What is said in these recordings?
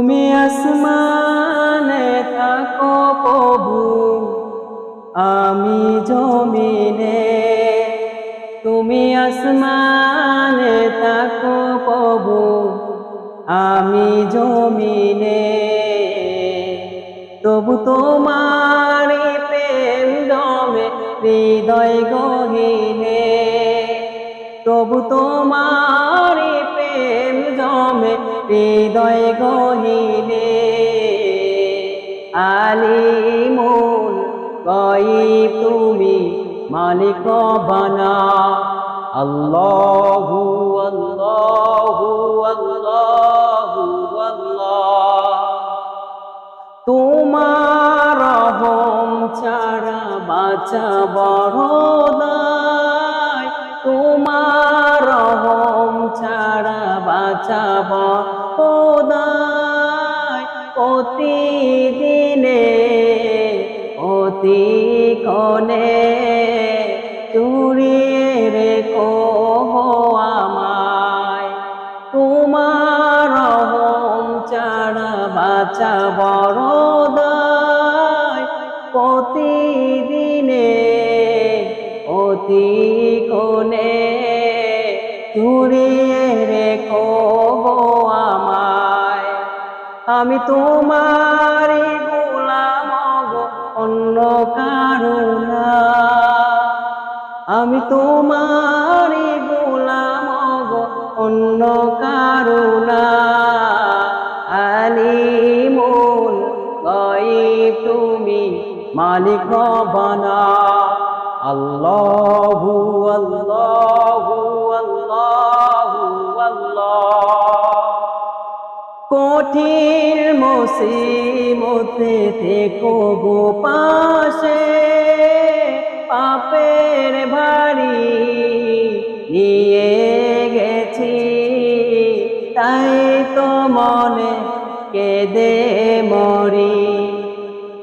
তুমি আসমানে থাকো প্রভু, আমি জমিনে। তুমি আসমানে থাকো প্রভু, আমি জমিনে। তবু তোমারি প্রেম জমে হৃদয় গহীনে। তবু তোমারি প্রেম জমে হৃদয় গহীনে। আলিমুল গায়ব তুমি, মালিক রব্বানা। আল্লাহু আল্লাহু আল্লাহু আল্লাহ। তোমার রহম ছাড়া বাঁচা বড় দায়। তোমার রহম ছাড়া বাঁচা বড় দায়। প্রতিদিনে অতিক্ষণে জুড়িয়ে রেখো আমায়। তোমার রহম ছাড়া বাঁচা বড় দায়। প্রতিদিনে অতিক্ষণে জুড়িয়ে রেখো আমায়। আমি তোমারই গোলাম গো, অন্য কারো না। আমি তোমারই গোলাম গো, অন্য কারো না। আলিমুল গায়ব তুমি, মালিক রব্বানা। আল্লাহু আল্লাহু আল্লাহু আল্লাহ। কঠিন মুসিবতে থেকো গো পাশে। পাপের ভারী নিয়ে গেছি, তাই তো মনে কেঁদে মরি।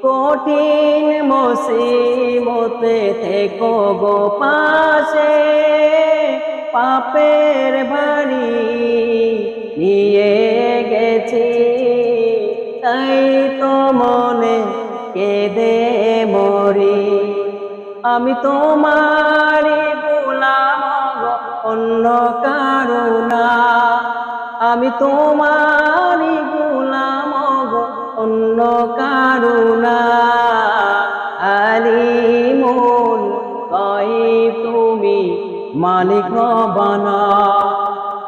কঠিন মুসিবতে থেকো গো পাশে। পাপের ভারী নিয়ে গেছি, তাই তো মনে কেঁদে মরি। আমি তোমারই গোলাম গো, অন্য কারো না। আমি তোমারই গোলাম গো, অন্য কারো না। আলিমুল গায়ব তুমি, মালিক রব্বানা।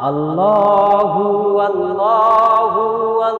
আল্লাহ